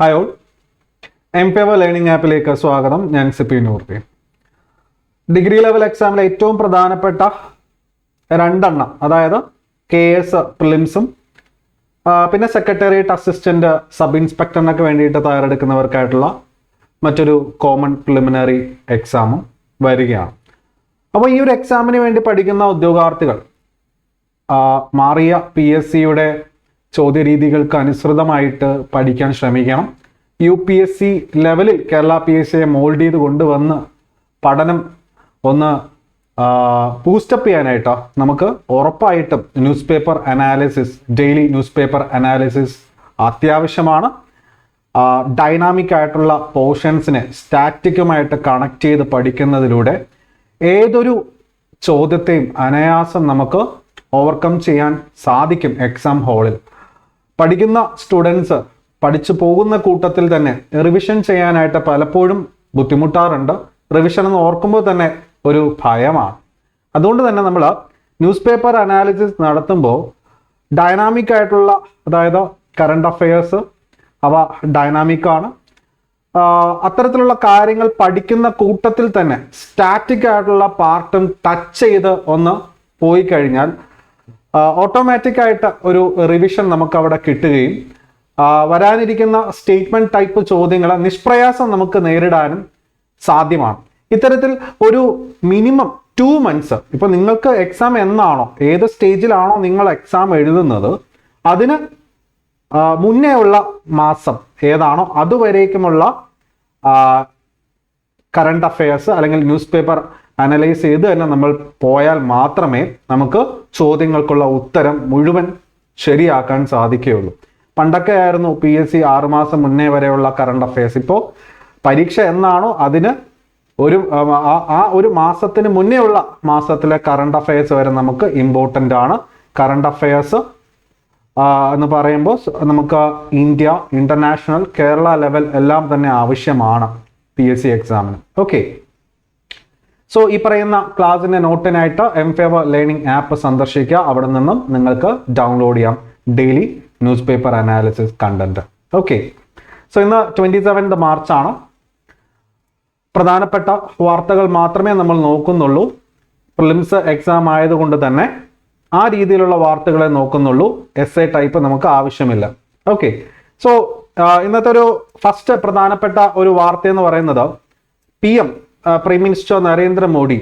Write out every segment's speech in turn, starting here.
Hi all, empower learning ആപ്പിലേക്ക് സ്വാഗതം. ഞാൻ CP നൂർത്തി. Degree level എക്സാമിലെ ഏറ്റവും പ്രധാനപ്പെട്ട രണ്ടെണ്ണം, അതായത് KS പ്രിലിംസും പിന്നെ സെക്രട്ടേറിയറ്റ് അസിസ്റ്റന്റ് സബ് ഇൻസ്പെക്ടറിനൊക്കെ വേണ്ടിയിട്ട് തയ്യാറെടുക്കുന്നവർക്കായിട്ടുള്ള മറ്റൊരു കോമൺ പ്രിലിമിനറി എക്സാമും വരികയാണ്. അപ്പോൾ ഈ ഒരു എക്സാമിന് വേണ്ടി പഠിക്കുന്ന ഉദ്യോഗാർത്ഥികൾ മാറിയ PSCയുടെ ചോദ്യരീതികൾക്ക് അനുസൃതമായിട്ട് പഠിക്കാൻ ശ്രമിക്കണം. UPSC ലെവലിൽ കേരള PSCയെ മോൾഡ് ചെയ്ത് കൊണ്ടുവന്ന് പഠനം ഒന്ന് ബൂസ്റ്റപ്പ് ചെയ്യാനായിട്ട് നമുക്ക് ഉറപ്പായിട്ടും news paper analysis, daily news paper analysis അത്യാവശ്യമാണ്. ഡൈനാമിക് ആയിട്ടുള്ള പോർഷൻസിനെ സ്റ്റാറ്റിക്കുമായിട്ട് കണക്ട് ചെയ്ത് പഠിക്കുന്നതിലൂടെ ഏതൊരു ചോദ്യത്തെയും അനായാസം നമുക്ക് ഓവർകം ചെയ്യാൻ സാധിക്കും. എക്സാം ഹാളിൽ പഠിക്കുന്ന സ്റ്റുഡൻസ് പഠിച്ചു പോകുന്ന കൂട്ടത്തിൽ തന്നെ റിവിഷൻ ചെയ്യാനായിട്ട് പലപ്പോഴും ബുദ്ധിമുട്ടാറുണ്ട്. റിവിഷൻ എന്ന് ഓർക്കുമ്പോൾ തന്നെ ഒരു ഭയമാണ്. അതുകൊണ്ട് തന്നെ നമ്മൾ ന്യൂസ് പേപ്പർ അനാലിസിസ് നടത്തുമ്പോൾ ഡൈനാമിക് ആയിട്ടുള്ള, അതായത് കറണ്ട് അഫയേഴ്സ് അവ ഡൈനാമിക്കാണ്. അത്തരത്തിലുള്ള കാര്യങ്ങൾ പഠിക്കുന്ന കൂട്ടത്തിൽ തന്നെ സ്റ്റാറ്റിക് ആയിട്ടുള്ള പാർട്ടും ടച്ച് ചെയ്ത് ഒന്ന് പോയി കഴിഞ്ഞാൽ ഓട്ടോമാറ്റിക് ആയിട്ട് ഒരു റിവിഷൻ നമുക്ക് അവിടെ കിട്ടുകയും വരാനിരിക്കുന്ന സ്റ്റേറ്റ്മെന്റ് ടൈപ്പ് ചോദ്യങ്ങളെ നിഷ്പ്രയാസം നമുക്ക് നേരിടാനും സാധ്യമാണ്. ഇത്തരത്തിൽ ഒരു മിനിമം 2 months, ഇപ്പൊ നിങ്ങൾക്ക് എക്സാം എന്നാണോ, ഏത് സ്റ്റേജിലാണോ നിങ്ങൾ എക്സാം എഴുതുന്നത്, അതിന് മുന്നേ ഉള്ള മാസം ഏതാണോ അതുവരേക്കുമുള്ള കറണ്ട് അഫയേഴ്സ് അല്ലെങ്കിൽ ന്യൂസ് പേപ്പർ അനലൈസ് ചെയ്ത് തന്നെ നമ്മൾ പോയാൽ മാത്രമേ നമുക്ക് ചോദ്യങ്ങൾക്കുള്ള ഉത്തരം മുഴുവൻ ശരിയാക്കാൻ സാധിക്കുകയുള്ളൂ. പണ്ടൊക്കെ ആയിരുന്നു PSC 6 മാസം മുന്നേ വരെയുള്ള കറണ്ട് അഫയേഴ്സ്. ഇപ്പോൾ പരീക്ഷ എന്നാണോ അതിന് ഒരു മാസത്തിന് മുന്നേ ഉള്ള മാസത്തിലെ കറണ്ട് അഫയേഴ്സ് വരെ നമുക്ക് ഇമ്പോർട്ടൻ്റ് ആണ്. കറണ്ട് അഫയേഴ്സ് എന്ന് പറയുമ്പോൾ നമുക്ക് ഇന്ത്യ, ഇന്റർനാഷണൽ, കേരള ലെവൽ എല്ലാം തന്നെ ആവശ്യമാണ് PSC എക്സാമിന്. ഓക്കെ, സോ ഈ പറയുന്ന ക്ലാസ്സിന്റെ നോട്ടിനായിട്ട് എംപവർ ലേണിംഗ് ആപ്പ് സന്ദർശിക്കുക. അവിടെ നിന്നും നിങ്ങൾക്ക് ഡൗൺലോഡ് ചെയ്യാം daily news paper analysis content. Okay, so ഇന്ന് 27 മാർച്ച് ആണ്. പ്രധാനപ്പെട്ട വാർത്തകൾ മാത്രമേ നമ്മൾ നോക്കുന്നുള്ളൂ. പ്രിലിംസ് എക്സാം ആയതുകൊണ്ട് തന്നെ ആ രീതിയിലുള്ള വാർത്തകളെ നോക്കുന്നുള്ളൂ. essay ടൈപ്പ് നമുക്ക് ആവശ്യമില്ല. ഓക്കെ, സോ ഇന്നത്തെ ഒരു ഫസ്റ്റ് പ്രധാനപ്പെട്ട ഒരു വാർത്ത എന്ന് പറയുന്നത് prime minister Narendra Modi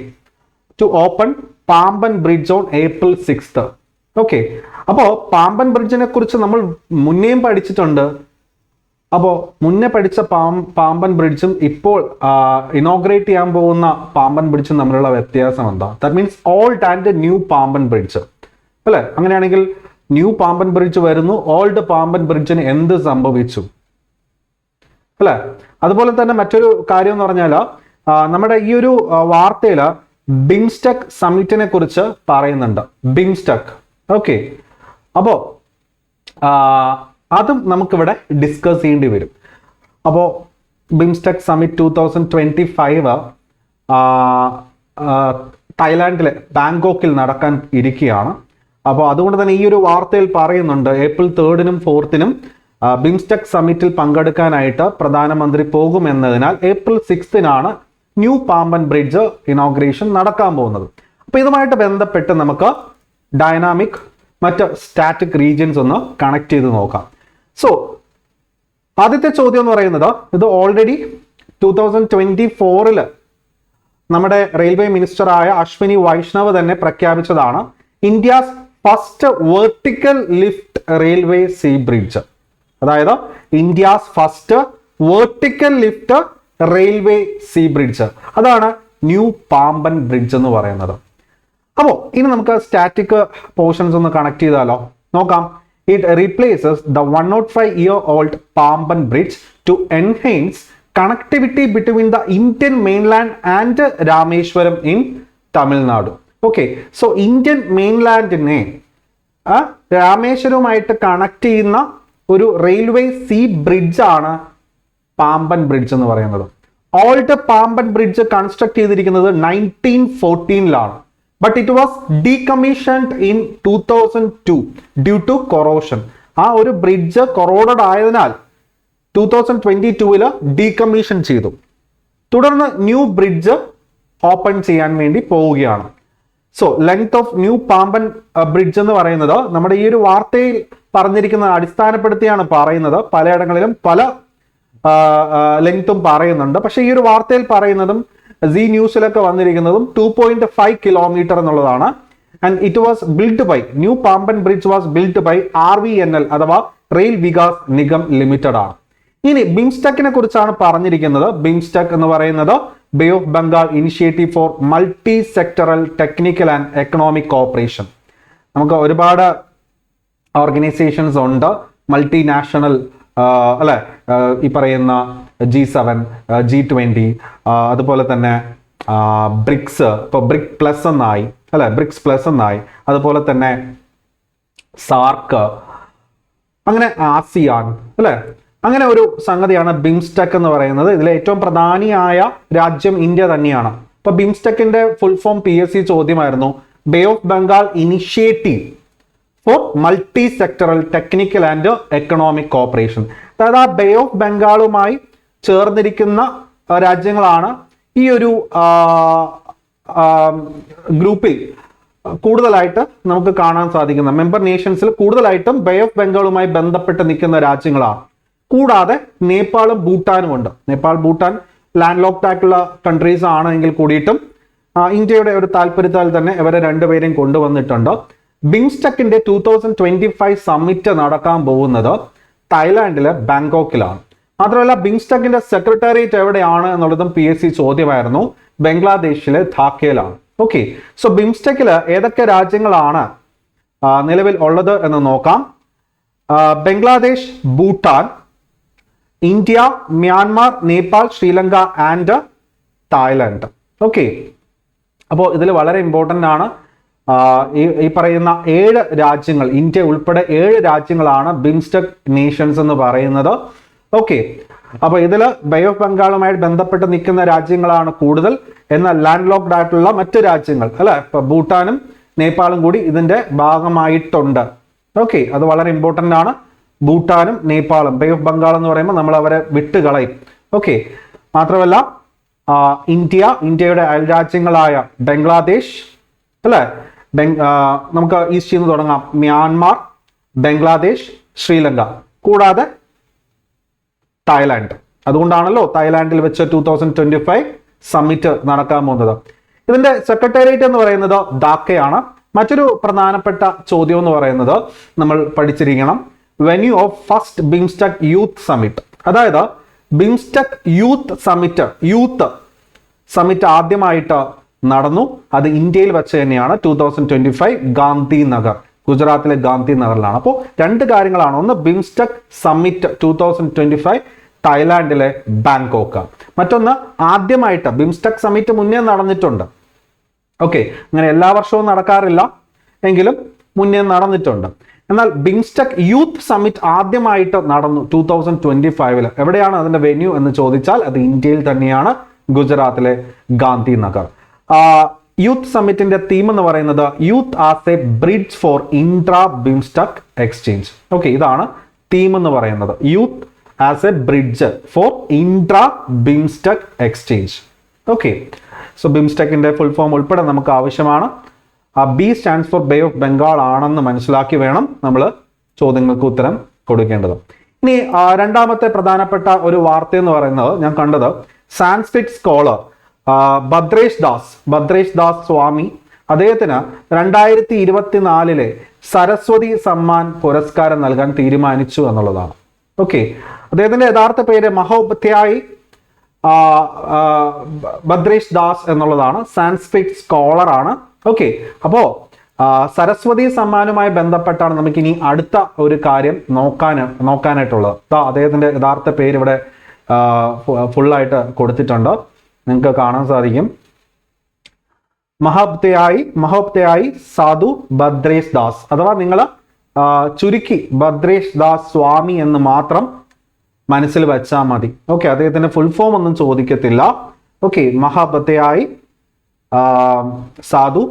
to open Pamban bridge on April 6th. Okay, അപ്പോൾ പാമ്പൻ ബ്രിഡ്ജിനെ കുറിച്ച് നമ്മൾ മുന്നേയും പഠിച്ചിട്ടുണ്ട്. അപ്പോൾ മുന്നേ പഠിച്ച പാമ്പൻ ബ്രിഡ്ജും ഇപ്പോൾ ഇനോഗ്രേറ്റ് ചെയ്യാൻ പോകുന്ന പാമ്പൻ ബ്രിഡ്ജും തമ്മിലുള്ള വ്യത്യാസം എന്താ? That means old and new Pamban bridge അല്ലേ? അങ്ങനെയാണെങ്കിൽ ന്യൂ പാമ്പൻ ബ്രിഡ്ജ് വരുന്നു, ഓൾഡ് പാമ്പൻ ബ്രിഡ്ജിന് എന്ത് സംഭവിച്ചു അല്ലേ? അതുപോലെ തന്നെ മറ്റൊരു കാര്യം എന്ന് പറഞ്ഞാൽ നമ്മുടെ ഈ ഒരു വാർത്തയിൽ ബിംസ്റ്റെക് സമ്മിറ്റിനെ കുറിച്ച് പറയുന്നുണ്ട്. ബിംസ്റ്റെക്, ഓക്കെ, അപ്പോൾ അതും നമുക്കിവിടെ ഡിസ്കസ് ചെയ്യേണ്ടി വരും. അപ്പോൾ ബിംസ്റ്റെക് സമ്മിറ്റ് 2025 തായ്ലാൻഡിലെ ബാങ്കോക്കിൽ നടക്കാൻ ഇരിക്കുകയാണ്. അപ്പോൾ അതുകൊണ്ട് തന്നെ ഈ ഒരു വാർത്തയിൽ പറയുന്നുണ്ട് April 3rd-നും 4th-നും ബിംസ്റ്റെക് സമ്മിറ്റിൽ പങ്കെടുക്കാനായിട്ട് പ്രധാനമന്ത്രി പോകുമെന്നതിനാൽ April 6th-നാണ് ന്യൂ പാമ്പൻ ബ്രിഡ്ജ് ഇനോഗ്രേഷൻ നടക്കാൻ പോകുന്നത്. അപ്പോൾ ഇതുമായിട്ട് ബന്ധപ്പെട്ട് നമുക്ക് ഡൈനാമിക് മറ്റ് സ്റ്റാറ്റിക് റീജിയൻസ് ഒന്ന് കണക്ട് ചെയ്ത് നോക്കാം. സോ ആദ്യത്തെ ചോദ്യം എന്ന് പറയുന്നത്, ഇത് ഓൾറെഡി 2024 നമ്മുടെ റെയിൽവേ മിനിസ്റ്ററായ അശ്വിനി വൈഷ്ണവ് തന്നെ പ്രഖ്യാപിച്ചതാണ്. India's first vertical lift railway sea bridge, അതായത് India's first vertical lift railway sea bridge, അതാണ് ന്യൂ പാമ്പൻ ബ്രിഡ്ജ് എന്ന് പറയുന്നത്. അപ്പോൾ ഇനി നമുക്ക് സ്റ്റാറ്റിക് പോർഷൻസ് ഒന്ന് കണക്ട് ചെയ്താലോ, നോക്കാം. It replaces the 105-year-old Pamban bridge to enhance connectivity between the Indian mainland and Rameswaram in Tamil Nadu. Okay, so Indian മെയിൻലാൻഡിനെ രാമേശ്വരവുമായിട്ട് കണക്ട് ചെയ്യുന്ന ഒരു റെയിൽവേ സീ ബ്രിഡ്ജ് ആണ് പാമ്പൻ ബ്രിഡ്ജ് എന്ന് പറയുന്നത്. ഓൾഡ് പാമ്പൻ ബ്രിഡ്ജ് കൺസ്ട്രക്ട് ചെയ്തിരിക്കുന്നത് 1914-ലാണ്. But it was decommissioned in 2002 due to corrosion. ആ ഒരു ബ്രിഡ്ജ് കൊറോഡഡ് ആയതിനാൽ 2022 ഡീകമ്മീഷൻ ചെയ്തു. തുടർന്ന് ന്യൂ ബ്രിഡ്ജ് ഓപ്പൺ ചെയ്യാൻ വേണ്ടി പോവുകയാണ്. So length of new Pamban bridge എന്ന് പറയുന്നത് നമ്മുടെ ഈ ഒരു വാർത്തയിൽ പറഞ്ഞിരിക്കുന്ന അടിസ്ഥാനപ്പെടുത്തിയാണ് പറയുന്നത്. പലയിടങ്ങളിലും പല ലെങ്ത്തും പറയുന്നുണ്ട്. പക്ഷേ ഈ ഒരു വാർത്തയിൽ പറയുന്നതും സി ന്യൂസിലൊക്കെ വന്നിരിക്കുന്നതും 2.5 കിലോമീറ്റർ എന്നുള്ളതാണ്. And it was build by new Pamban bridge was build by RVNL അഥവാ റെയിൽ വികാസ് നിഗം ലിമിറ്റഡ് ആണ്. ഇനി ബിംസ്റ്റെക്കിനെ കുറിച്ചാണ് പറഞ്ഞിരിക്കുന്നത്. ബിംസ്റ്റെക് എന്ന് പറയുന്നത് bay of Bengal initiative for multi sectoral technical and economic cooperation. നമുക്ക് ഒരുപാട് ഓർഗനൈസേഷൻസ് ഉണ്ട്, മൾട്ടിനാഷണൽ അല്ലെ, ഈ പറയുന്ന G7, G20, അതുപോലെ തന്നെ ബ്രിക്സ്, ഇപ്പോൾ ബ്രിക് പ്ലസ് എന്നായി അല്ലെ, ബ്രിക്സ് പ്ലസ് എന്നായി, അതുപോലെ തന്നെ സാർക്ക്, അങ്ങനെ ആസിയാൻ അല്ലെ, അങ്ങനെ ഒരു സംഗതിയാണ് ബിംസ്റ്റെക് എന്ന് പറയുന്നത്. ഇതിലെ ഏറ്റവും പ്രധാനിയായ രാജ്യം ഇന്ത്യ തന്നെയാണ്. അപ്പൊ ബിംസ്റ്റെക്കിന്റെ ഫുൾ ഫോം PSC ചോദ്യമായിരുന്നു bay of Bengal initiative for multi sectoral technical and economic cooperation. അതായത് ആ ബേ ഓഫ് ബംഗാളുമായി ചേർന്നിരിക്കുന്ന രാജ്യങ്ങളാണ് ഈ ഒരു ഗ്രൂപ്പിൽ കൂടുതലായിട്ട് നമുക്ക് കാണാൻ സാധിക്കുന്ന മെമ്പർ നേഷൻസിൽ കൂടുതലായിട്ടും ബേ ഓഫ് ബംഗാളുമായി ബന്ധപ്പെട്ട് നിൽക്കുന്ന രാജ്യങ്ങളാണ്. കൂടാതെ നേപ്പാളും ഭൂട്ടാനും ഉണ്ട്. നേപ്പാൾ, ഭൂട്ടാൻ ലാൻഡ് ലോക്ക്ഡ് ആയിട്ടുള്ള കൺട്രീസ് ആണെങ്കിൽ കൂടിയിട്ടും ഇന്ത്യയുടെ ഒരു താല്പര്യത്താൽ തന്നെ ഇവരെ രണ്ടുപേരെയും കൊണ്ടുവന്നിട്ടുണ്ട്. ബിംസ്റ്റെക്കിന്റെ 2025 സമ്മിറ്റ് നടക്കാൻ പോകുന്നത് തായ്ലാൻഡിലെ ബാങ്കോക്കിലാണ്. മാത്രമല്ല ബിംസ്റ്റെക്കിന്റെ സെക്രട്ടേറിയറ്റ് എവിടെയാണ് എന്നുള്ളതും PSC ചോദ്യമായിരുന്നു. ബംഗ്ലാദേശിലെ ധാക്കയിലാണ്. ഓക്കെ, സോ ബിംസ്റ്റെക്കിൽ ഏതൊക്കെ രാജ്യങ്ങളാണ് നിലവിൽ ഉള്ളത് എന്ന് നോക്കാം. Bangladesh, Bhutan, India, Myanmar, Nepal, Sri Lanka and Thailand. Okay, അപ്പോൾ ഇതിൽ വളരെ ഇമ്പോർട്ടൻ്റ് ആണ് ഈ പറയുന്ന 7 രാജ്യങ്ങൾ, ഇന്ത്യ ഉൾപ്പെടെ 7 രാജ്യങ്ങളാണ് ബിംസ്റ്റെക് നേഷൻസ് എന്ന് പറയുന്നത്. ഓക്കെ, അപ്പൊ ഇതിൽ ബേ ഓഫ് ബംഗാളുമായിട്ട് ബന്ധപ്പെട്ട് നിൽക്കുന്ന രാജ്യങ്ങളാണ് കൂടുതൽ. എന്നാൽ ലാൻഡ് ലോക്ക്ഡ് ആയിട്ടുള്ള മറ്റ് രാജ്യങ്ങൾ അല്ലെ, ഇപ്പൊ ഭൂട്ടാനും നേപ്പാളും കൂടി ഇതിന്റെ ഭാഗമായിട്ടുണ്ട്. ഓക്കെ, അത് വളരെ ഇമ്പോർട്ടൻ്റ് ആണ്. ഭൂട്ടാനും നേപ്പാളും, ബേ ഓഫ് ബംഗാൾ എന്ന് പറയുമ്പോൾ നമ്മൾ അവരെ വിട്ടുകളയും. ഓക്കെ, മാത്രമല്ല ഇന്ത്യയുടെ അയൽരാജ്യങ്ങളായ ബംഗ്ലാദേശ് അല്ലെ, നമുക്ക് ഈസ്റ്റിൽ നിന്ന് തുടങ്ങാം, മ്യാൻമാർ, ബംഗ്ലാദേശ്, ശ്രീലങ്ക, കൂടാതെ തായ്ലാൻഡ്. അതുകൊണ്ടാണല്ലോ തായ്ലാൻഡിൽ വെച്ച് 2025 സമ്മിറ്റ് നടക്കാൻ പോകുന്നത്. ഇതിന്റെ സെക്രട്ടേറിയറ്റ് എന്ന് പറയുന്നത് ധാക്കയാണ്. മറ്റൊരു പ്രധാനപ്പെട്ട ചോദ്യം എന്ന് പറയുന്നത് നമ്മൾ പഠിച്ചിരിക്കണം, venue of first BIMSTEC youth summit. അതായത് ബിംസ്റ്റെക് യൂത്ത് സമ്മിറ്റ് ആദ്യമായിട്ട് നടന്നു. അത് ഇന്ത്യയിൽ വെച്ച് തന്നെയാണ് 2025 ഗാന്ധിനഗർ, ഗുജറാത്തിലെ ഗാന്ധിനഗറിലാണ്. അപ്പോൾ 2 കാര്യങ്ങളാണ്. ഒന്ന് ബിംസ്റ്റെക് സമ്മിറ്റ് 2025 തായ്ലാൻഡിലെ ബാങ്കോക്ക്. മറ്റൊന്ന് ആദ്യമായിട്ട് ബിംസ്റ്റെക് സമ്മിറ്റ് മുന്നേ നടന്നിട്ടുണ്ട്. ഓക്കെ, അങ്ങനെ എല്ലാ വർഷവും നടക്കാറില്ല എങ്കിലും മുന്നേ നടന്നിട്ടുണ്ട്. എന്നാൽ ബിംസ്റ്റെക് യൂത്ത് സമ്മിറ്റ് ആദ്യമായിട്ട് നടന്നു 2025. എവിടെയാണ് അതിന്റെ വെന്യൂ എന്ന് ചോദിച്ചാൽ അത് ഇന്ത്യയിൽ തന്നെയാണ്, ഗുജറാത്തിലെ ഗാന്ധിനഗർ. യൂത്ത് സമ്മിറ്റിന്റെ തീം എന്ന് പറയുന്നത് youth as a bridge for intra BIMSTEC exchange. Okay, ഇതാണ് തീം എന്ന് പറയുന്നത്, youth as a bridge for intra BIMSTEC exchange. Okay, so ബിംസ്റ്റെക്കിന്റെ ഫുൾ ഫോം ഉൾപ്പെടെ നമുക്ക് ആവശ്യമാണ്. B stands for bay of Bengal ആണെന്ന് മനസ്സിലാക്കി വേണം നമ്മൾ ചോദ്യങ്ങൾക്ക് ഉത്തരം കൊടുക്കേണ്ടത്. ഇനി രണ്ടാമത്തെ പ്രധാനപ്പെട്ട ഒരു വാർത്ത എന്ന് പറയുന്നത് ഞാൻ കണ്ടത് സാൻസ്ക്രിറ്റ് സ്കോളർ ഭദ്രേഷ് ദാസ് സ്വാമി, അദ്ദേഹത്തിന് 2024 സരസ്വതി സമ്മാൻ പുരസ്കാരം നൽകാൻ തീരുമാനിച്ചു എന്നുള്ളതാണ്. ഓക്കെ, അദ്ദേഹത്തിന്റെ യഥാർത്ഥ പേര് മഹോപാധ്യായ് ഭദ്രേഷ് ദാസ് എന്നുള്ളതാണ്. സാൻസ്ക്രിറ്റ് സ്കോളർ ആണ്. ഓക്കെ, അപ്പോ സരസ്വതി സമ്മാനുമായി ബന്ധപ്പെട്ടാണ് നമുക്ക് ഇനി അടുത്ത ഒരു കാര്യം നോക്കാനായിട്ടുള്ളത്. അദ്ദേഹത്തിന്റെ യഥാർത്ഥ പേര് ഇവിടെ ഫുള്ളായിട്ട് കൊടുത്തിട്ടുണ്ട്, നിങ്ങൾക്ക് കാണാൻ സാധിക്കും. മഹോപാധ്യായ് സാധു ഭദ്രേഷ് ദാസ്, അഥവാ നിങ്ങൾ ചുരുക്കി ഭദ്രേഷ് ദാസ് സ്വാമി എന്ന് മാത്രം മനസ്സിൽ വെച്ചാൽ മതി. ഓക്കെ, അദ്ദേഹത്തിന്റെ ഫുൾ ഫോം ഒന്നും ചോദിക്കത്തില്ല. ഓക്കെ, മഹോപാധ്യായ് സാധു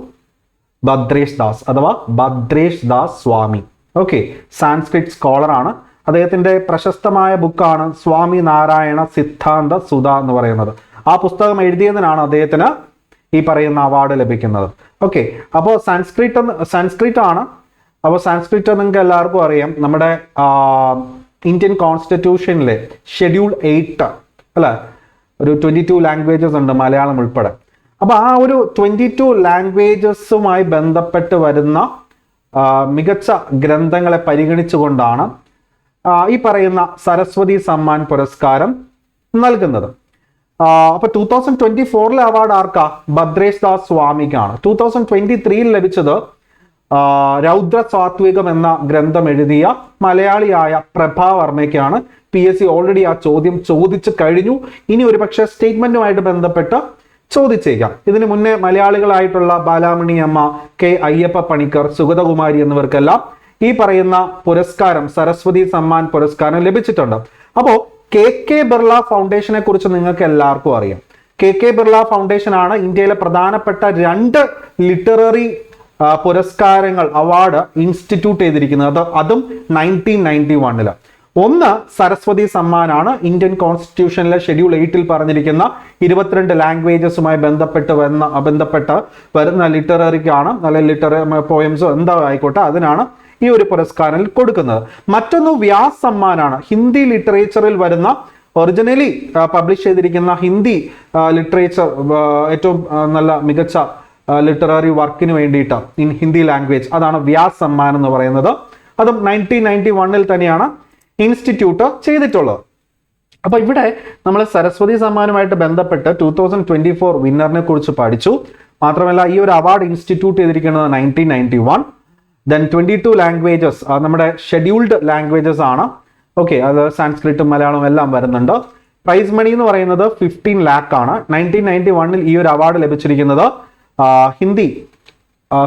ഭദ്രേഷ് ദാസ് അഥവാ ഭദ്രേഷ് ദാസ് സ്വാമി. ഓക്കെ, സാൻസ്ക്രിറ്റ് സ്കോളർ ആണ്. അദ്ദേഹത്തിന്റെ പ്രശസ്തമായ ബുക്കാണ് സ്വാമി നാരായണ സിദ്ധാന്ത സുധ എന്ന് പറയുന്നത്. ആ പുസ്തകം എഴുതിയതിനാണ് അദ്ദേഹത്തിന് ഈ പറയുന്ന അവാർഡ് ലഭിക്കുന്നത്. ഓക്കെ, അപ്പോൾ സാൻസ്ക്രിറ്റ് ആണ്. അപ്പോൾ സാൻസ്ക്രിറ്റ് നിങ്ങൾക്ക് എല്ലാവർക്കും അറിയാം, നമ്മുടെ ഇന്ത്യൻ കോൺസ്റ്റിറ്റ്യൂഷനിലെ ഷെഡ്യൂൾ 8 അല്ലെ, ഒരു 22 ലാംഗ്വേജസ് ഉണ്ട്, മലയാളം ഉൾപ്പെടെ. അപ്പൊ ആ ഒരു 22 ലാംഗ്വേജസുമായി ബന്ധപ്പെട്ട് വരുന്ന മികച്ച ഗ്രന്ഥങ്ങളെ പരിഗണിച്ചുകൊണ്ടാണ് ഈ പറയുന്ന സരസ്വതി സമ്മാൻ പുരസ്കാരം നൽകുന്നത്. അപ്പൊ 2024 അവാർഡ് ആർക്കാ? ഭദ്രേഷ് ദാസ് സ്വാമിക്കാണ്. 2023 ലഭിച്ചത് രൗദ്ര സാത്വികം എന്ന ഗ്രന്ഥം എഴുതിയ മലയാളിയായ പ്രഭാവർമ്മയ്ക്കാണ്. PSC ഓൾറെഡി ആ ചോദ്യം ചോദിച്ചു കഴിഞ്ഞു. ഇനി ഒരു പക്ഷേ സ്റ്റേറ്റ്മെന്റുമായിട്ട് ബന്ധപ്പെട്ട് ചോദിച്ചേക്കാം. ഇതിനു മുന്നേ മലയാളികളായിട്ടുള്ള ബാലാമണി അമ്മ, K അയ്യപ്പ പണിക്കർ, സുഗതകുമാരി എന്നിവർക്കെല്ലാം ഈ പറയുന്ന പുരസ്കാരം, സരസ്വതി സമ്മാൻ പുരസ്കാരം ലഭിച്ചിട്ടുണ്ട്. അപ്പോ KK ബിർള ഫൗണ്ടേഷനെ കുറിച്ച് നിങ്ങൾക്ക് എല്ലാവർക്കും അറിയാം. KK ബിർള ഫൗണ്ടേഷൻ ആണ് ഇന്ത്യയിലെ പ്രധാനപ്പെട്ട 2 ലിറ്റററി പുരസ്കാരങ്ങൾ, അവാർഡ് ഇൻസ്റ്റിറ്റ്യൂട്ട് ചെയ്തിരിക്കുന്നത്. അതും 1991. ഒന്ന് സരസ്വതി സമ്മാനാണ്. ഇന്ത്യൻ കോൺസ്റ്റിറ്റ്യൂഷനിലെ ഷെഡ്യൂൾ 8 പറഞ്ഞിരിക്കുന്ന 22 ലാംഗ്വേജസുമായി ബന്ധപ്പെട്ട് വരുന്ന ലിറ്റററിക്കാണ്, നല്ല ലിറ്റററി പോയംസോ എന്താ ആയിക്കോട്ടെ, അതിനാണ് ഈ ഒരു പുരസ്കാരം കൊടുക്കുന്നത്. മറ്റൊന്ന് വ്യാസ് സമ്മാനാണ്. ഹിന്ദി ലിറ്ററേച്ചറിൽ വരുന്ന, ഒറിജിനലി പബ്ലിഷ് ചെയ്തിരിക്കുന്ന ഹിന്ദി ലിറ്ററേച്ചർ, ഏറ്റവും നല്ല മികച്ച ലിറ്റററി വർക്കിന് വേണ്ടിയിട്ട് ഇൻ ഹിന്ദി ലാംഗ്വേജ്, അതാണ് വ്യാസ് സമ്മാൻ എന്ന് പറയുന്നത്. അതും 1991 തന്നെയാണ് ഇൻസ്റ്റിറ്റ്യൂട്ട് ചെയ്തിട്ടുള്ളത്. അപ്പൊ ഇവിടെ നമ്മൾ സരസ്വതി സമ്മാനുമായിട്ട് ബന്ധപ്പെട്ട് 2024 വിന്നറിനെ കുറിച്ച് പഠിച്ചു. മാത്രമല്ല ഈ ഒരു അവാർഡ് ഇൻസ്റ്റിറ്റ്യൂട്ട് ചെയ്തിരിക്കുന്നത് 1991. ദെൻ 22 ലാംഗ്വേജസ്, നമ്മുടെ ഷെഡ്യൂൾഡ് ലാംഗ്വേജസ് ആണ്. ഓക്കെ, അത് സാൻസ്ക്രിറ്റും മലയാളവും എല്ലാം വരുന്നുണ്ട്. പ്രൈസ് മണി എന്ന് പറയുന്നത് 15 lakh ആണ്. 1991 ഈ ഒരു അവാർഡ് ലഭിച്ചിരിക്കുന്നത് ഹിന്ദി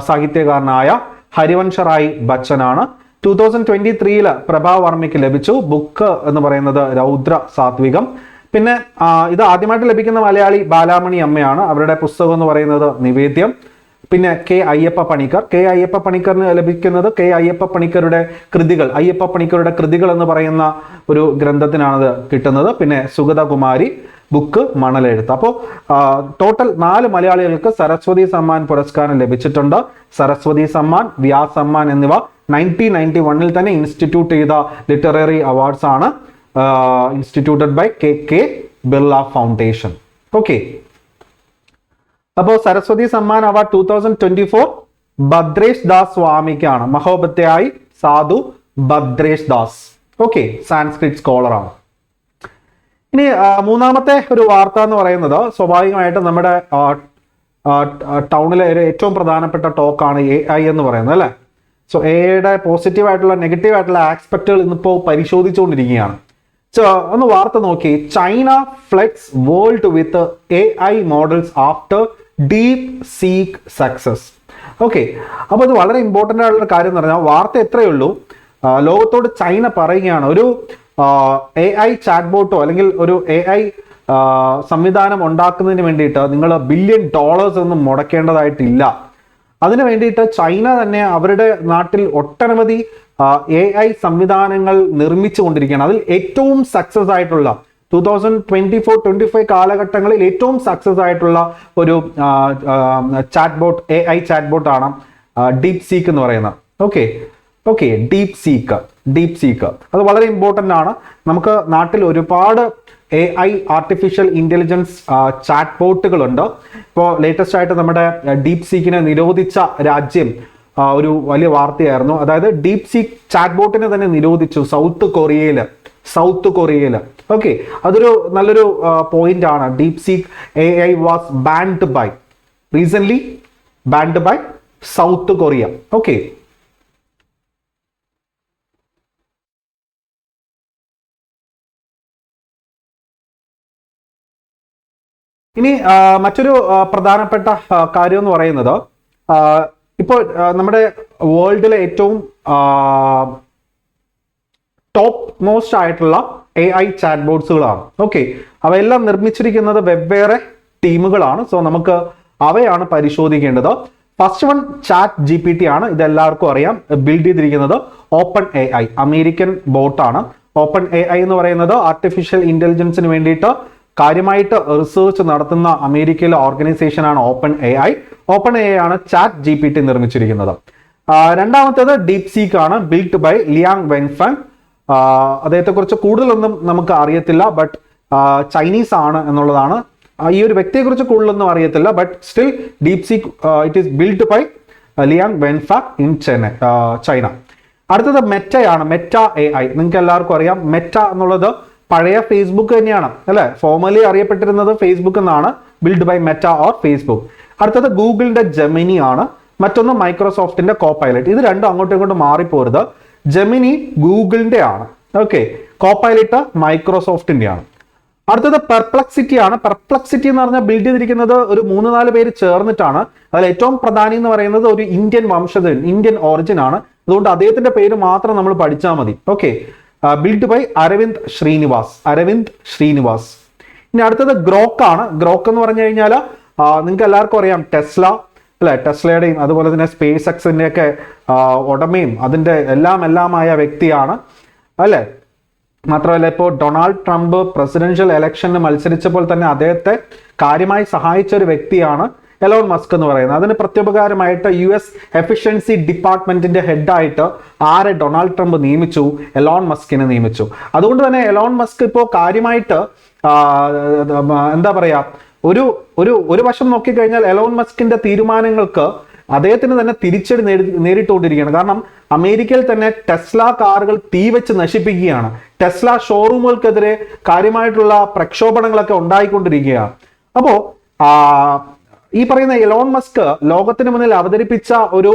സാഹിത്യകാരനായ ഹരിവംശ റായ് ബച്ചനാണ്. 2023 പ്രഭാ വർമ്മയ്ക്ക് ലഭിച്ചു. ബുക്ക് എന്ന് പറയുന്നത് രൗദ്ര സാത്വികം. പിന്നെ ഇത് ആദ്യമായിട്ട് ലഭിക്കുന്ന മലയാളി ബാലാമണി അമ്മയാണ്. അവരുടെ പുസ്തകം എന്ന് പറയുന്നത് നിവേദ്യം. പിന്നെ K അയ്യപ്പ പണിക്കറിന് ലഭിക്കുന്നത് K അയ്യപ്പ പണിക്കരുടെ കൃതികൾ എന്ന് പറയുന്ന ഒരു ഗ്രന്ഥത്തിനാണത് കിട്ടുന്നത്. പിന്നെ സുഗതകുമാരി ബുക്ക് മണലെഴുത്ത്. അപ്പോൾ ടോട്ടൽ 4 മലയാളികൾക്ക് സരസ്വതി സമ്മാൻ പുരസ്കാരം ലഭിച്ചിട്ടുണ്ട്. സരസ്വതി സമ്മാൻ, വ്യാസ് സമ്മാൻ എന്നിവ 1991 തന്നെ ഇൻസ്റ്റിറ്റ്യൂട്ട് ചെയ്ത ലിറ്റററി അവാർഡ്സ് ആണ്, instituted by KK Birla foundation. Okay, അപ്പോൾ സരസ്വതി സമ്മാൻ അവാർഡ് 2024 ഭദ്രേഷ് ദാസ് സ്വാമിക്കാണ്. മഹോപാധ്യായ് സാധു ഭദ്രേഷ് ദാസ്. ഓക്കെ, സാൻസ്ക്രിറ്റ് സ്കോളർ ആണ്. ഇനി മൂന്നാമത്തെ ഒരു വാർത്ത എന്ന് പറയുന്നത് സ്വാഭാവികമായിട്ടും നമ്മുടെ ടൗണിലെ ഏറ്റവും പ്രധാനപ്പെട്ട ടോക്കാണ് AI എന്ന് പറയുന്നത് അല്ലേ. സോ AI പോസിറ്റീവ് ആയിട്ടുള്ള, നെഗറ്റീവ് ആയിട്ടുള്ള ആസ്പെക്റ്റുകൾ ഇന്നിപ്പോൾ പരിശോധിച്ചുകൊണ്ടിരിക്കുകയാണ്. സോ ഒന്ന് വാർത്ത നോക്കി. China flex world with AI models after deep seek success. Okay, അപ്പോൾ ഇത് വളരെ ഇമ്പോർട്ടൻ്റ് ആയിട്ടുള്ള കാര്യം എന്ന് പറഞ്ഞാൽ, വാർത്ത എത്രയേ ഉള്ളൂ, ലോകത്തോട് ചൈന പറയുകയാണ്, ഒരു AI ചാറ്റ്ബോട്ടോ അല്ലെങ്കിൽ ഒരു AI സംവിധാനം ഉണ്ടാക്കുന്നതിന് വേണ്ടിയിട്ട് നിങ്ങൾ $1 ബില്യൺ ഒന്നും മുടക്കേണ്ടതായിട്ടില്ല. അതിനു വേണ്ടിയിട്ട് ചൈന തന്നെ അവരുടെ നാട്ടിൽ ഒട്ടനവധി AI സംവിധാനങ്ങൾ നിർമ്മിച്ചു കൊണ്ടിരിക്കുകയാണ്. അതിൽ ഏറ്റവും സക്സസ് ആയിട്ടുള്ള 2024-25 കാലഘട്ടങ്ങളിൽ ഏറ്റവും സക്സസ് ആയിട്ടുള്ള ഒരു ചാറ്റ്ബോട്ട്, AI ചാറ്റ്ബോട്ടാണ് ഡീപ് സീക്ക് എന്ന് പറയുന്നത്. ഓക്കെ, ഡീപ് സീക്ക് അത് വളരെ ഇമ്പോർട്ടൻ്റ് ആണ്. നമുക്ക് നാട്ടിൽ ഒരുപാട് AI ആർട്ടിഫിഷ്യൽ ഇന്റലിജൻസ് ചാറ്റ് ബോട്ടുകളുണ്ട്. ഇപ്പോൾ ലേറ്റസ്റ്റ് ആയിട്ട് നമ്മുടെ ഡീപ് സീക്കിനെ നിരോധിച്ച രാജ്യം ഒരു വലിയ വാർത്തയായിരുന്നു. അതായത് ഡീപ് സീക്ക് ചാറ്റ് ബോട്ടിനെ തന്നെ നിരോധിച്ചു സൗത്ത് കൊറിയയിൽ. ഓക്കെ, അതൊരു നല്ലൊരു പോയിന്റ് ആണ്. DeepSeek AI was recent banned by South Korea. Okay, ഇനി മറ്റൊരു പ്രധാനപ്പെട്ട കാര്യം എന്ന് പറയുന്നത്, ഇപ്പോൾ നമ്മുടെ വേൾഡിലെ ഏറ്റവും ടോപ്പ് മോസ്റ്റ് ആയിട്ടുള്ള AI ചാറ്റ് ബോട്ട്സുകളാണ്. ഓക്കെ, അവയെല്ലാം നിർമ്മിച്ചിരിക്കുന്നത് വെവ്വേറെ ടീമുകളാണ്. സോ നമുക്ക് അവയാണ് പരിശോധിക്കേണ്ടത്. ഫസ്റ്റ് വൺ ചാറ്റ് GPT ആണ്. ഇത് എല്ലാവർക്കും അറിയാം. ബിൽഡ് ചെയ്തിരിക്കുന്നത് ഓപ്പൺ AI, അമേരിക്കൻ ബോട്ടാണ്. ഓപ്പൺ AI എന്ന് പറയുന്നത് ആർട്ടിഫിഷ്യൽ ഇന്റലിജൻസിന് വേണ്ടിയിട്ട് കാര്യമായിട്ട് റിസർച്ച് നടത്തുന്ന അമേരിക്കയിലെ ഓർഗനൈസേഷൻ ആണ് ഓപ്പൺ AI. ഓപ്പൺ AI ആണ് ചാറ്റ് GPT നിർമ്മിച്ചിരിക്കുന്നത്. രണ്ടാമത്തേത് DeepSeek ആണ്, ബിൽറ്റ് ബൈ ലിയാങ് വെൻഫാങ്. അദ്ദേഹത്തെക്കുറിച്ച് കൂടുതലൊന്നും നമുക്ക് അറിയത്തില്ല, ബട്ട് ചൈനീസ് ആണ് എന്നുള്ളതാണ്. ഈ ഒരു വ്യക്തിയെക്കുറിച്ച് കൂടുതലൊന്നും അറിയത്തില്ല, but still DeepSeek it is built by Liang Wenfeng in China. അടുത്തത് മെറ്റയാണ്, മെറ്റ AI. നിങ്ങൾക്ക് എല്ലാവർക്കും അറിയാം മെറ്റ എന്നുള്ളത് പഴയ ഫേസ്ബുക്ക് തന്നെയാണ് അല്ലെ. ഫോർമലി അറിയപ്പെട്ടിരുന്നത് ഫേസ്ബുക്ക് എന്നാണ്, build by Meta or Facebook. അടുത്തത് ഗൂഗിളിന്റെ ജെമിനി ആണ്, മറ്റൊന്ന് മൈക്രോസോഫ്റ്റിന്റെ കോപ്പൈലറ്റ്. ഇത് രണ്ടും അങ്ങോട്ടും ഇങ്ങോട്ടും മാറിപ്പോരുത്. ജെമിനി ഗൂഗിളിന്റെ ആണ്, ഓക്കെ. കോപ്പൈലറ്റ് മൈക്രോസോഫ്റ്റിന്റെ ആണ്. അടുത്തത് പെർപ്ലക്സിറ്റി ആണ്. പെർപ്ലക്സിറ്റി എന്ന് പറഞ്ഞാൽ ബിൽഡ് ചെയ്തിരിക്കുന്നത് ഒരു 3-4 പേര് ചേർന്നിട്ടാണ്. അതിൽ ഏറ്റവും പ്രധാനി എന്ന് പറയുന്നത് ഒരു ഇന്ത്യൻ വംശജൻ, ഇന്ത്യൻ ഒറിജിൻ ആണ്. അതുകൊണ്ട് അദ്ദേഹത്തിന്റെ പേര് മാത്രം നമ്മൾ പഠിച്ചാൽ മതി, okay. Build by Aravind Srinivas. ഇനി അടുത്തത് ഗ്രോക്ക് ആണ്. ഗ്രോക്ക് എന്ന് പറഞ്ഞു കഴിഞ്ഞാൽ നിങ്ങൾക്ക് എല്ലാവർക്കും അറിയാം ടെസ്ല അല്ലെ. ടെസ്ലയുടെയും അതുപോലെ തന്നെ സ്പേസ് എക്സിന്റെ ഒക്കെ ഉടമയും അതിന്റെ എല്ലാമായ വ്യക്തിയാണ് അല്ലെ. മാത്രമല്ല ഇപ്പോൾ ഡൊണാൾഡ് ട്രംപ് പ്രസിഡൻഷ്യൽ ഇലക്ഷന് മത്സരിച്ചപ്പോൾ തന്നെ അദ്ദേഹത്തെ കാര്യമായി സഹായിച്ച ഒരു വ്യക്തിയാണ് എലോൺ മസ്ക് എന്ന് പറയുന്നത്. അതിന് പ്രത്യുപകാരമായിട്ട് US എഫിഷ്യൻസി ഡിപ്പാർട്ട്മെന്റിന്റെ ഹെഡായിട്ട് ആരെ ഡൊണാൾഡ് ട്രംപ് നിയമിച്ചു? എലോൺ മസ്കിനെ നിയമിച്ചു. അതുകൊണ്ട് തന്നെ എലോൺ മസ്ക് ഇപ്പോൾ കാര്യമായിട്ട് എന്താ പറയാ, ഒരു വശം നോക്കിക്കഴിഞ്ഞാൽ എലോൺ മസ്കിന്റെ തീരുമാനങ്ങൾക്ക് അദ്ദേഹത്തിന് തന്നെ തിരിച്ചടി നേരിട്ടുകൊണ്ടിരിക്കുകയാണ്. കാരണം അമേരിക്കയിൽ തന്നെ ടെസ്ല കാറുകൾ തീവെച്ച് നശിപ്പിക്കുകയാണ്. ടെസ്ല ഷോറൂമുകൾക്കെതിരെ കാര്യമായിട്ടുള്ള പ്രക്ഷോഭങ്ങളൊക്കെ ഉണ്ടായിക്കൊണ്ടിരിക്കുകയാണ്. അപ്പോ ഈ പറയുന്ന എലോൺ മസ്ക് ലോകത്തിന് മുന്നിൽ അവതരിപ്പിച്ച ഒരു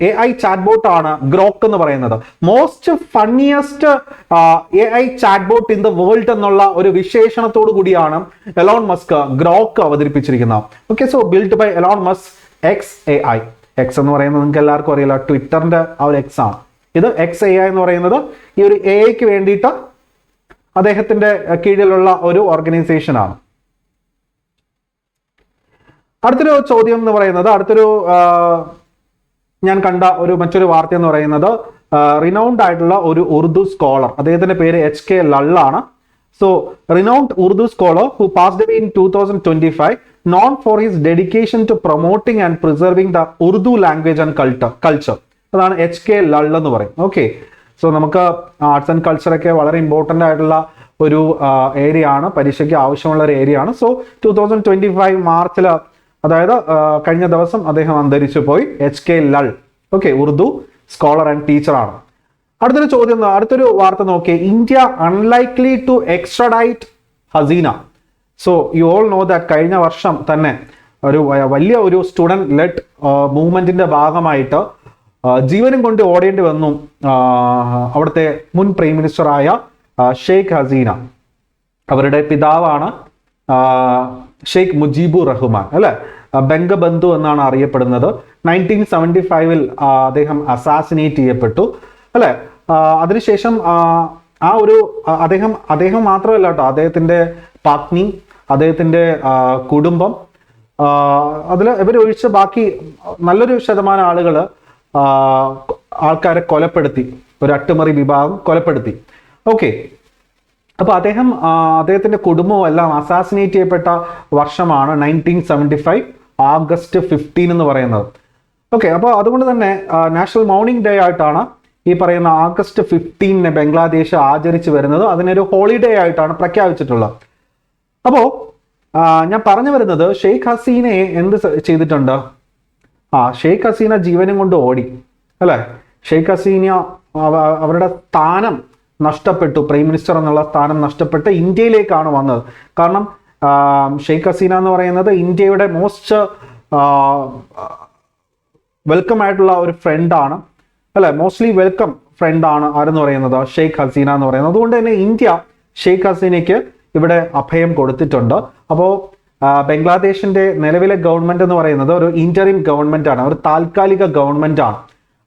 AI ചാറ്റ്ബോട്ട് ആണ് ഗ്രോക്ക് എന്ന് പറയുന്നത്. Most funniest AI chatbot in the world എന്നുള്ള ഒരു വിശേഷണത്തോടു കൂടിയാണ് എലോൺ മസ്ക് ഗ്രോക്ക് അവതരിപ്പിച്ചിരിക്കുന്നത്. Okay, so build by Elon Musk XAI. X എന്ന് പറയുന്നത് നിങ്ങൾക്ക് എല്ലാവർക്കും അറിയില്ല, ട്വിറ്ററിന്റെ ആ ഒരു X ആണ്. ഇത് XAI എന്ന് പറയുന്നത് ഈ ഒരു AIക്ക് വേണ്ടിയിട്ട് അദ്ദേഹത്തിന്റെ കീഴിലുള്ള ഒരു ഓർഗനൈസേഷൻ ആണ്. അടുത്തൊരു ചോദ്യം എന്ന് പറയുന്നത്, ഞാൻ കണ്ട മറ്റൊരു വാർത്ത എന്ന് പറയുന്നത് റിനൗണ്ട് ആയിട്ടുള്ള ഒരു ഉറുദു സ്കോളർ, അദ്ദേഹത്തിന്റെ പേര് HK Lull ആണ്. So renowned Urdu scholar who passed away in 2025, known for his dedication to promoting and preserving the Urdu language and culture. അതാണ് HK Lull എന്ന് പറയും. ഓക്കെ, സോ നമുക്ക് ആർട്സ് ആൻഡ് കൾച്ചർ ഒക്കെ വളരെ ഇമ്പോർട്ടൻ്റ് ആയിട്ടുള്ള ഒരു ഏരിയ ആണ്, പരീക്ഷയ്ക്ക് ആവശ്യമുള്ള ഒരു ഏരിയ ആണ്. സോ 2025 മാർച്ചിൽ, അതായത് കഴിഞ്ഞ ദിവസം അദ്ദേഹം അന്തരിച്ചു പോയി. HK Lull, okay, Urdu scholar and teacher ആണ്. അടുത്തൊരു വാർത്ത നോക്കിയേ. India unlikely to extradite Hasina. So you all know that കഴിഞ്ഞ വർഷം തന്നെ വലിയ ഒരു സ്റ്റുഡൻറ് ലെഡ് മൂവ്മെന്റിന്റെ ഭാഗമായിട്ട് ജീവനും കൊണ്ട് ഓടേണ്ടി വന്നു അവിടുത്തെ മുൻ പ്രൈം മിനിസ്റ്ററായ ഷെയ്ഖ് ഹസീന. അവരുടെ പിതാവാണ് ഷെയ്ഖ് മുജീബുർ റഹ്മാൻ അല്ലെ. ബംഗബന്ധു എന്നാണ് അറിയപ്പെടുന്നത്. 1975 അദ്ദേഹം അസാസിനേറ്റ് ചെയ്യപ്പെട്ടു അല്ലെ. അതിനുശേഷം അദ്ദേഹം മാത്രമല്ല കേട്ടോ, അദ്ദേഹത്തിന്റെ പത്നി, അദ്ദേഹത്തിന്റെ കുടുംബം, ഇവരൊഴിച്ച് ബാക്കി നല്ലൊരു ശതമാനം ആൾക്കാരെ കൊലപ്പെടുത്തി, ഒരു അട്ടിമറി വിഭാഗം കൊലപ്പെടുത്തി. ഓക്കെ, അപ്പൊ അദ്ദേഹത്തിന്റെ കുടുംബവും എല്ലാം അസാസിനേറ്റ് ചെയ്യപ്പെട്ട വർഷമാണ് 1975 August 15 എന്ന് പറയുന്നത്. ഓക്കെ, അപ്പോൾ അതുകൊണ്ട് തന്നെ നാഷണൽ മൗണിംഗ് ഡേ ആയിട്ടാണ് ഈ പറയുന്ന August 15 ബംഗ്ലാദേശ് ആചരിച്ചു വരുന്നത്. അതിനൊരു ഹോളിഡേ ആയിട്ടാണ് പ്രഖ്യാപിച്ചിട്ടുള്ളത്. അപ്പോ ഞാൻ പറഞ്ഞു വരുന്നത്, ഷെയ്ഖ് ഹസീനയെ എന്ത് ചെയ്തിട്ടുണ്ട്? ഷെയ്ഖ് ഹസീന ജീവനും കൊണ്ട് ഓടി അല്ലെ. ഷെയ്ഖ് ഹസീന അവരുടെ സ്ഥാനം നഷ്ടപ്പെട്ടു, പ്രൈം മിനിസ്റ്റർ എന്നുള്ള സ്ഥാനം നഷ്ടപ്പെട്ട് ഇന്ത്യയിലേക്കാണ് വന്നത്. കാരണം ഷെയ്ഖ് ഹസീന എന്ന് പറയുന്നത് ഇന്ത്യയുടെ മോസ്റ്റ് വെൽക്കം ആയിട്ടുള്ള ഒരു ഫ്രണ്ടാണ് അല്ലെ. മോസ്റ്റ്ലി വെൽക്കം ഫ്രണ്ടാണ് ആരെന്ന് പറയുന്നത് ഷെയ്ഖ് ഹസീന എന്ന് പറയുന്നത്. അതുകൊണ്ട് തന്നെ ഇന്ത്യ ഷെയ്ഖ് ഹസീനയ്ക്ക് ഇവിടെ അഭയം കൊടുത്തിട്ടുണ്ട്. അപ്പോൾ ബംഗ്ലാദേശിന്റെ നിലവിലെ ഗവൺമെന്റ് എന്ന് പറയുന്നത് ഒരു ഇന്ററിം ഗവൺമെന്റ് ആണ്, ഒരു താൽക്കാലിക ഗവൺമെന്റ് ആണ്.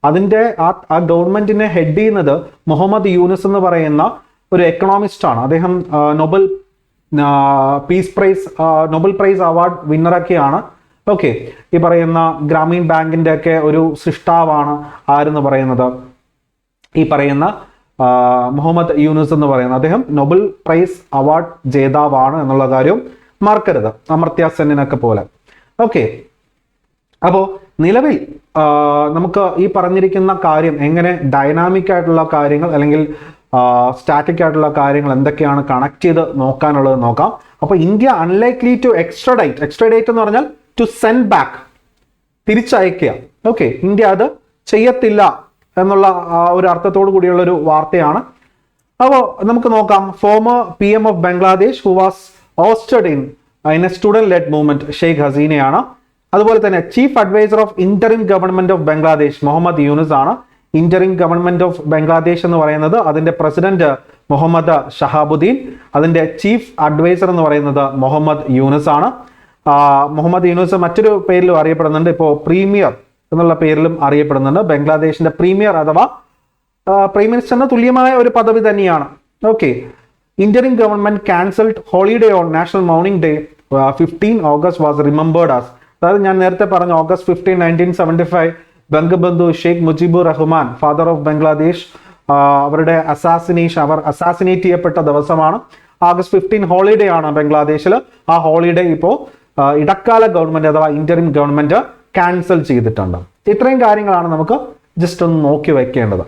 അതിന്റെ ആ ഗവൺമെന്റിനെ ഹെഡ് ചെയ്യുന്നത് മുഹമ്മദ് യൂനുസ് എന്ന് പറയുന്ന ഒരു എക്കണോമിസ്റ്റ് ആണ്. അദ്ദേഹം നൊബൽ പ്രൈസ് അവാർഡ് വിന്നറൊക്കെയാണ്. ഓക്കെ, ഈ പറയുന്ന ഗ്രാമീൺ ബാങ്കിന്റെ ഒക്കെ ഒരു സൃഷ്ടാവാണ് ആരെന്ന് പറയുന്നത്, ഈ പറയുന്ന മുഹമ്മദ് യൂനുസ് എന്ന് പറയുന്നത്. അദ്ദേഹം നൊബൽ പ്രൈസ് അവാർഡ് ജേതാവാണ് എന്നുള്ള കാര്യം മറക്കരുത്, അമർത്യ സെന്നിനൊക്കെ പോലെ. ഓക്കെ, അപ്പോൾ നിലവിൽ നമുക്ക് ഈ പറഞ്ഞിരിക്കുന്ന കാര്യം എങ്ങനെ ഡൈനാമിക് ആയിട്ടുള്ള കാര്യങ്ങൾ അല്ലെങ്കിൽ സ്റ്റാറ്റിക് ആയിട്ടുള്ള കാര്യങ്ങൾ എന്തൊക്കെയാണ് കണക്ട് ചെയ്ത് നോക്കാനുള്ളത് നോക്കാം. അപ്പോൾ ഇന്ത്യ അൺലൈക്ലി ടു എക്സ്ട്രഡേറ്റ് എന്ന് പറഞ്ഞാൽ ടു സെൻഡ് ബാക്ക്, തിരിച്ചയക്കുക. ഓക്കെ, ഇന്ത്യ അത് ചെയ്യത്തില്ല എന്നുള്ള ഒരു അർത്ഥത്തോടു കൂടിയുള്ള ഒരു വാർത്തയാണ്. അപ്പോൾ നമുക്ക് നോക്കാം. Former PM of Bangladesh who was ousted in a student led movement Sheikh ഹസീനയാണ്. അതുപോലെ തന്നെ chief adviser of interim government of Bangladesh Muhammad Yunus ആണ്. ഇന്ററിം ഗവൺമെന്റ് ഓഫ് ബംഗ്ലാദേശ് എന്ന് പറയുന്നത് അതിന്റെ പ്രസിഡന്റ് മുഹമ്മദ് ഷഹാബുദ്ദീൻ, അതിന്റെ ചീഫ് അഡ്വൈസർ എന്ന് പറയുന്നത് മുഹമ്മദ് യൂനുസ് ആണ്. മുഹമ്മദ് യൂനുസ് മറ്റൊരു പേരിലും അറിയപ്പെടുന്നുണ്ട്, ഇപ്പോൾ പ്രീമിയർ എന്നുള്ള പേരിലും അറിയപ്പെടുന്നുണ്ട്. ബംഗ്ലാദേശിന്റെ പ്രീമിയർ അഥവാ പ്രൈം മിനിസ്റ്ററിന് തുല്യമായ ഒരു പദവി തന്നെയാണ്. Okay, interim government cancelled holiday on national mourning day 15 August was remembered as. അതായത് ഞാൻ നേരത്തെ പറഞ്ഞു August 15, 1975 Bangabandhu Sheikh Mujibur Rahman, father of Bangladesh, അവർ അസാസിനേറ്റ് ചെയ്യപ്പെട്ട ദിവസമാണ്. August 15 ഹോളിഡേ ആണ് ബംഗ്ലാദേശിൽ. ആ ഹോളിഡേ ഇപ്പോൾ ഇടക്കാല ഗവൺമെന്റ് അഥവാ ഇന്ററിം ഗവൺമെന്റ് ക്യാൻസൽ ചെയ്തിട്ടുണ്ട്. ഇത്രയും കാര്യങ്ങളാണ് നമുക്ക് ജസ്റ്റ് ഒന്ന് നോക്കി വെക്കേണ്ടത്.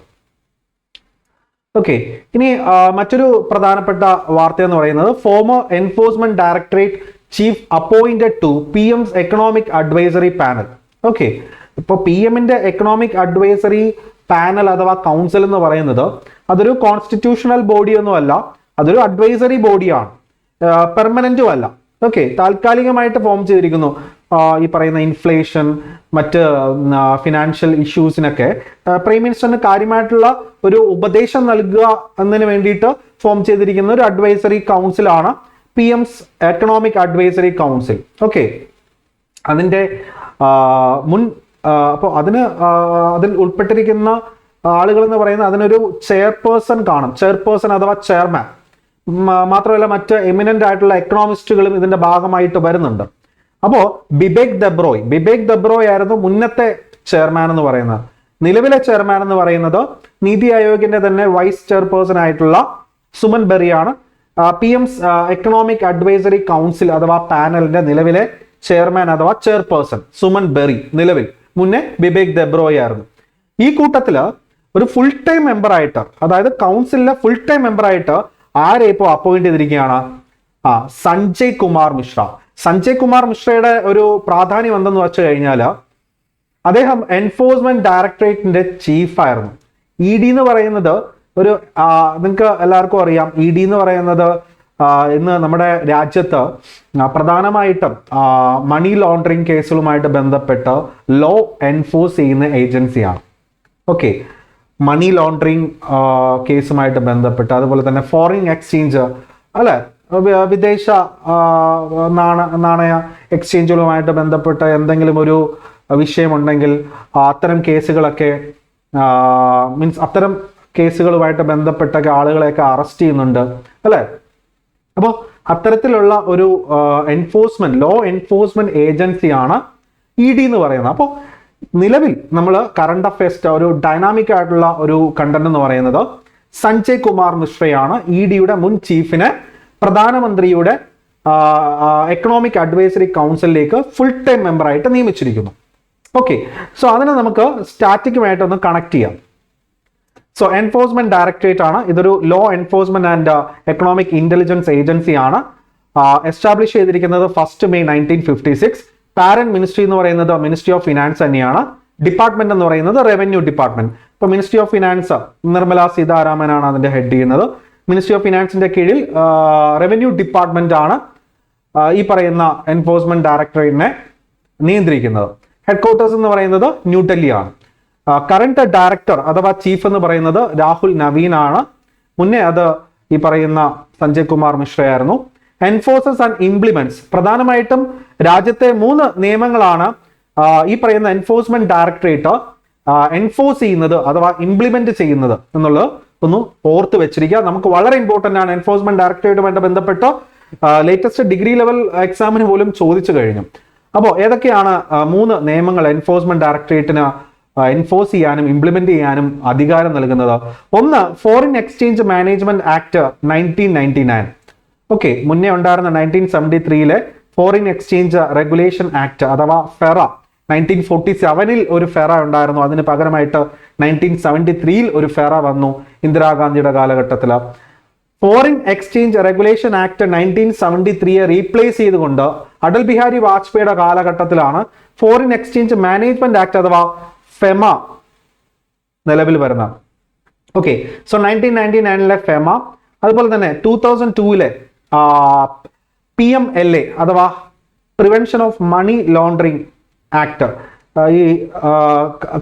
ഓക്കെ, ഇനി മറ്റൊരു പ്രധാനപ്പെട്ട വാർത്ത എന്ന് പറയുന്നത് former enforcement directorate chief appointed to PM's economic advisory panel. Okay, ഇപ്പോൾ PMന്റെ എക്കണോമിക് അഡ്വൈസറി പാനൽ അഥവാ കൗൺസിൽ എന്ന് പറയുന്നത് അതൊരു കോൺസ്റ്റിറ്റ്യൂഷണൽ ബോഡി ഒന്നുമല്ല, അതൊരു അഡ്വൈസറി ബോഡിയാണ്, പെർമനന്റും അല്ല. ഓക്കെ, താൽക്കാലികമായിട്ട് ഫോം ചെയ്തിരിക്കുന്നു. ഈ പറയുന്ന ഇൻഫ്ലേഷൻ, മറ്റ് ഫിനാൻഷ്യൽ ഇഷ്യൂസിനൊക്കെ പ്രൈം മിനിസ്റ്ററിന് കാര്യമായിട്ടുള്ള ഒരു ഉപദേശം നൽകുക എന്നതിന് വേണ്ടിയിട്ട് ഫോം ചെയ്തിരിക്കുന്ന ഒരു അഡ്വൈസറി കൗൺസിലാണ് PM's economic advisory council. Okay, അതിൻ്റെ അപ്പോൾ അതിൽ ഉൾപ്പെട്ടിരിക്കുന്ന ആളുകൾ എന്ന് പറയുന്നത് അതിനൊരു ചെയർപേഴ്സൺ കാണും, ചെയർപേഴ്സൺ അഥവാ ചെയർമാൻ. മാത്രമല്ല മറ്റ് എമിനന്റ് ആയിട്ടുള്ള എക്കണോമിസ്റ്റുകളും ഇതിന്റെ ഭാഗമായിട്ട് വരുന്നുണ്ട്. അപ്പോൾ ബിബേക് ദബ്രോയ് ആയിരുന്നു മുന്നത്തെ ചെയർമാൻ എന്ന് പറയുന്നത്. നിലവിലെ ചെയർമാൻ എന്ന് പറയുന്നത് നീതി ആയോഗിന്റെ തന്നെ വൈസ് ചെയർപേഴ്സൺ ആയിട്ടുള്ള സുമൻ ബെറിയാണ്. PM's എക്കണോമിക് അഡ്വൈസറി കൗൺസിൽ അഥവാ പാനലിന്റെ നിലവിലെ ചെയർമാൻ അഥവാ ചെയർപേഴ്സൺ സുമൻ ബെറി നിലവിൽ, മുന്നേ ബിബേക് ദബ്രോയ് ആയിരുന്നു. ഈ കൂട്ടത്തില് ഒരു ഫുൾ ടൈം മെമ്പർ ആയിട്ട്, അതായത് കൗൺസിലിലെ ഫുൾ ടൈം മെമ്പർ ആയിട്ട് ആരെ ഇപ്പോൾ അപ്പോയിന്റ് ചെയ്തിരിക്കുകയാണ്? സഞ്ജയ് കുമാർ മിശ്രയുടെ ഒരു പ്രാധാന്യം എന്തെന്ന് വെച്ച് കഴിഞ്ഞാൽ അദ്ദേഹം എൻഫോഴ്സ്മെന്റ് ഡയറക്ടറേറ്റിന്റെ ചീഫായിരുന്നു. ED എന്ന് പറയുന്നത് ഒരു നിങ്ങൾക്ക് എല്ലാവർക്കും അറിയാം, ED എന്ന് പറയുന്നത് ഇന്ന് നമ്മുടെ രാജ്യത്ത് പ്രധാനമായിട്ടും മണി ലോണ്ടറിങ് കേസുകളുമായിട്ട് ബന്ധപ്പെട്ട് ലോ എൻഫോഴ്സ് ചെയ്യുന്ന ഏജൻസിയാണ്. ഓക്കെ, മണി ലോണ്ടറിങ് കേസുമായിട്ട് ബന്ധപ്പെട്ട്, അതുപോലെ തന്നെ ഫോറിൻ എക്സ്ചേഞ്ച് അല്ലെ, വിദേശ നാണയ എക്സ്ചേഞ്ചുകളുമായിട്ട് ബന്ധപ്പെട്ട് എന്തെങ്കിലും ഒരു വിഷയമുണ്ടെങ്കിൽ അത്തരം കേസുകളൊക്കെ അത്തരം കേസുകളുമായിട്ട് ബന്ധപ്പെട്ട ആളുകളെയൊക്കെ അറസ്റ്റ് ചെയ്യുന്നുണ്ട് അല്ലെ. അപ്പോൾ അത്തരത്തിലുള്ള ഒരു ലോ എൻഫോഴ്സ്മെന്റ് ഏജൻസിയാണ് ED എന്ന് പറയുന്നത്. അപ്പോൾ നിലവിൽ നമ്മൾ കറണ്ട് അഫയേഴ്സ് ഒരു ഡൈനാമിക് ആയിട്ടുള്ള ഒരു കണ്ടന്റ് എന്ന് പറയുന്നത് സഞ്ജയ് കുമാർ മിശ്രയാണ് EDയുടെ മുൻ ചീഫിനെ പ്രധാനമന്ത്രിയുടെ എക്കണോമിക് അഡ്വൈസറി കൗൺസിലിലേക്ക് ഫുൾ ടൈം മെമ്പറായിട്ട് നിയമിച്ചിരിക്കുന്നു. ഓക്കെ, സോ അതിനെ നമുക്ക് സ്റ്റാറ്റിക്കുമായിട്ടൊന്ന് കണക്ട് ചെയ്യാം. സോ എൻഫോഴ്സ്മെന്റ് ഡയറക്ടറേറ്റ് ആണ്, ഇതൊരു law enforcement and economic intelligence agency ആണ്. എസ്റ്റാബ്ലിഷ് ചെയ്തിരിക്കുന്നത് 1 May 1956. പാരന്റ് മിനിസ്ട്രി എന്ന് പറയുന്നത് മിനിസ്ട്രി ഓഫ് ഫിനാൻസ് തന്നെയാണ്. ഡിപ്പാർട്ട്മെന്റ് എന്ന് പറയുന്നത് റവന്യൂ ഡിപ്പാർട്ട്മെന്റ്. ഇപ്പൊ മിനിസ്ട്രി ഓഫ് ഫിനാൻസ് നിർമ്മല സീതാരാമനാണ് അതിന്റെ ഹെഡ് ചെയ്യുന്നത്. മിനിസ്ട്രി ഓഫ് ഫിനാൻസിന്റെ കീഴിൽ റവന്യൂ ഡിപ്പാർട്ട്മെന്റ് ആണ് ഈ പറയുന്ന എൻഫോഴ്സ്മെന്റ് ഡയറക്ടറേറ്റിനെ നിയന്ത്രിക്കുന്നത്. ഹെഡ്ക്വാർട്ടേഴ്സ് എന്ന് പറയുന്നത് ന്യൂഡൽഹിയാണ്. കറന്റ് ഡയറക്ടർ അഥവാ ചീഫ് എന്ന് പറയുന്നത് രാഹുൽ നവീൻ ആണ്. മുന്നേ അത് ഈ പറയുന്ന Sanjay Kumar മിശ്രയായിരുന്നു. Enforces and implements, പ്രധാനമായിട്ടും രാജ്യത്തെ 3 നിയമങ്ങളാണ് ഈ പറയുന്ന എൻഫോഴ്സ്മെന്റ് ഡയറക്ടറേറ്റ് എൻഫോഴ്സ് ചെയ്യുന്നത് അഥവാ ഇംപ്ലിമെന്റ് ചെയ്യുന്നത് എന്നുള്ളത് ഒന്ന് ഓർത്ത് വെച്ചിരിക്കുക. നമുക്ക് വളരെ ഇമ്പോർട്ടന്റ് ആണ്. എൻഫോഴ്സ്മെന്റ് ഡയറക്ടറേറ്റുമായിട്ട് ബന്ധപ്പെട്ട് ലേറ്റസ്റ്റ് ഡിഗ്രി ലെവൽ എക്സാമിന് പോലും ചോദിച്ചു കഴിഞ്ഞു. അപ്പോൾ ഏതൊക്കെയാണ് 3 നിയമങ്ങൾ എൻഫോഴ്സ്മെന്റ് ഡയറക്ടറേറ്റിന് എൻഫോഴ്സ് ചെയ്യാനും ഇംപ്ലിമെന്റ് ചെയ്യാനും അധികാരം നൽകുന്നത്? ഒന്ന്, foreign exchange management act 1999. Okay, മുന്നേ ഉണ്ടായിരുന്ന 1973 ഫോറിൻ എക്സ്ചേഞ്ച് റെഗുലേഷൻ ആക്ട് അഥവാ ഫെറ 1947 ഒരു ഫെറ ഉണ്ടായിരുന്നു. അതിന് പകരമായിട്ട് 1973 ഒരു ഫെറ വന്നു ഇന്ദിരാഗാന്ധിയുടെ കാലഘട്ടത്തിൽ. Foreign exchange regulation act 1973 replace ചെയ്തുകൊണ്ട് അടൽ ബിഹാരി വാജ്പേയിയുടെ കാലഘട്ടത്തിലാണ് ഫോറിൻ എക്സ്ചേഞ്ച് മാനേജ്മെന്റ് ആക്ട് അഥവാ ഫെമ നിലവിൽ വരുന്നത്. ഓക്കെ, സോ 1999 ഫെമ, അതുപോലെ തന്നെ 2002 PMLA അഥവാ prevention of money laundering act, ഈ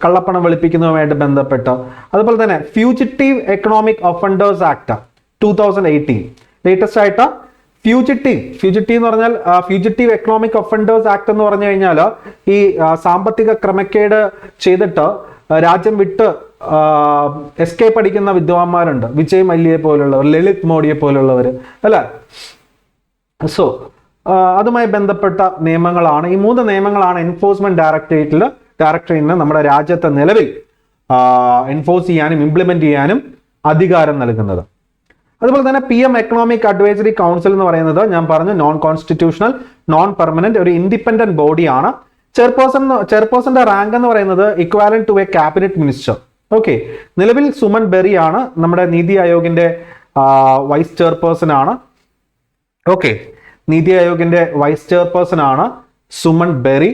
കള്ളപ്പണം വെളുപ്പിക്കുന്നതുമായിട്ട് ബന്ധപ്പെട്ട്. അതുപോലെ തന്നെ fugitive economic offenders act 2018. Latest ആയിട്ട് ഫ്യൂജിറ്റീവ് എന്ന് പറഞ്ഞാൽ ഫ്യൂജിറ്റീവ് എക്കണോമിക് ഒഫൻഡേഴ്സ് ആക്ട് എന്ന് പറഞ്ഞു കഴിഞ്ഞാൽ ഈ സാമ്പത്തിക ക്രമക്കേട് ചെയ്തിട്ട് രാജ്യം വിട്ട് എസ്കേപ്പ് അടിക്കുന്ന വിദ്വാൻമാരുണ്ട്, വിജയ് മല്യയെ പോലുള്ളവർ, ലളിത് മോഡിയെ പോലുള്ളവർ അല്ലേ. സോ അതുമായി ബന്ധപ്പെട്ട നിയമങ്ങളാണ് ഈ 3 നിയമങ്ങളാണ് എൻഫോഴ്സ്മെന്റ് ഡയറക്ടറേറ്റിന് നമ്മുടെ രാജ്യത്തെ നിലവിൽ എൻഫോഴ്സ് ചെയ്യാനും ഇംപ്ലിമെന്റ് ചെയ്യാനും അധികാരം നൽകുന്നത്. അതുപോലെ തന്നെ PM എക്കണോമിക് അഡ്വൈസറി കൗൺസിൽ എന്ന് പറയുന്നത് ഞാൻ പറഞ്ഞു നോൺ കോൺസ്റ്റിറ്റ്യൂഷണൽ, നോൺ പെർമനന്റ്, ഒരു ഇൻഡിപെൻഡന്റ് ബോഡിയാണ്. ചെയർപേഴ്സന്റെ റാങ്ക് എന്ന് പറയുന്നത് equivalent to a cabinet minister. Okay, നിലവിൽ സുമൻ ബെറി ആണ് നമ്മുടെ നീതി ആയോഗിന്റെ വൈസ് ചെയർപേഴ്സൺ ആണ്. ഓക്കെ, നീതി ആയോഗിന്റെ വൈസ് ചെയർപേഴ്സൺ ആണ് സുമൻ ബെറി.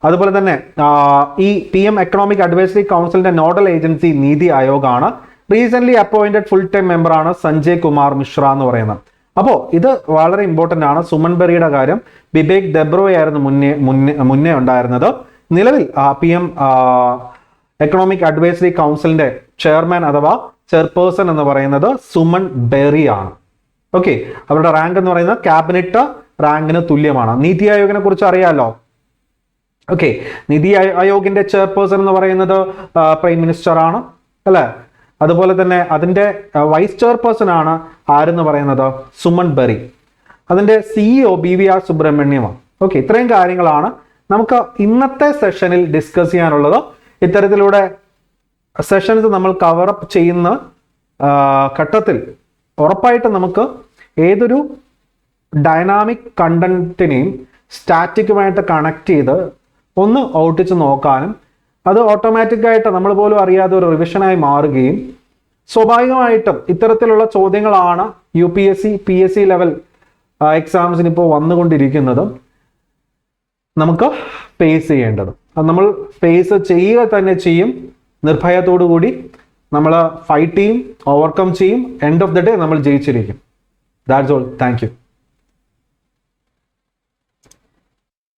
അതുപോലെ തന്നെ ഈ PM എക്കണോമിക് അഡ്വൈസറി കൗൺസിലിന്റെ നോഡൽ ഏജൻസി നീതി ആയോഗ് ആണ്. Recent appointed full time member ആണ് സഞ്ജയ് കുമാർ മിശ്ര എന്ന് പറയുന്നത്. അപ്പോൾ ഇത് വളരെ ഇമ്പോർട്ടന്റ് ആണ്. സുമൻ ബെറിയുടെ കാര്യം ബിബേക് ദെബ്രോയ് ആയിരുന്നു മുന്നേ ഉണ്ടായിരുന്നത്. നിലവിൽ PM എക്കണോമിക് അഡ്വൈസറി കൗൺസിലിന്റെ ചെയർമാൻ അഥവാ ചെയർപേഴ്സൺ എന്ന് പറയുന്നത് സുമൻ ബെറി ആണ്. ഓക്കെ, അവരുടെ റാങ്ക് എന്ന് പറയുന്നത് ക്യാബിനറ്റ് റാങ്കിന് തുല്യമാണ്. നീതി ആയോഗിനെ കുറിച്ച് അറിയാലോ. ഓക്കെ, നീതി ആയോഗിന്റെ ചെയർപേഴ്സൺ എന്ന് പറയുന്നത് പ്രൈം മിനിസ്റ്റർ ആണ് അല്ലെ. അതുപോലെ തന്നെ അതിന്റെ വൈസ് ചെയർപേഴ്സൺ ആണ് ആരെന്ന് പറയുന്നത് സുമൻ ബെറി. അതിന്റെ CEO BVR സുബ്രഹ്മണ്യമാണ്. ഓക്കെ, ഇത്രയും കാര്യങ്ങളാണ് നമുക്ക് ഇന്നത്തെ സെഷനിൽ ഡിസ്കസ് ചെയ്യാനുള്ളത്. ഇത്തരത്തിലൂടെ സെഷൻസ് നമ്മൾ കവറപ്പ് ചെയ്യുന്ന ഘട്ടത്തിൽ ഉറപ്പായിട്ട് നമുക്ക് ഏതൊരു ഡൈനാമിക് കണ്ടന്റിനെയും സ്റ്റാറ്റിക്കുമായിട്ട് കണക്ട് ചെയ്ത് ഒന്ന് ഔട്ടിച്ച് നോക്കാനും അത് ഓട്ടോമാറ്റിക്കായിട്ട് നമ്മൾ പോലും അറിയാതെ ഒരു റിവിഷനായി മാറുകയും സ്വാഭാവികമായിട്ടും ഇത്തരത്തിലുള്ള ചോദ്യങ്ങളാണ് UPSC PSC ലെവൽ എക്സാംസിന് ഇപ്പോൾ വന്നുകൊണ്ടിരിക്കുന്നത് നമുക്ക് ഫേസ് ചെയ്യേണ്ടത്. അത് നമ്മൾ ഫേസ് ചെയ്യുക തന്നെ ചെയ്യും. നിർഭയത്തോടു കൂടി നമ്മൾ ഫൈറ്റ് ചെയ്യും, ഓവർകം ചെയ്യും. എൻഡ് ഓഫ് ദ ഡേ നമ്മൾ ജയിച്ചിരിക്കും. That's all. Thank U.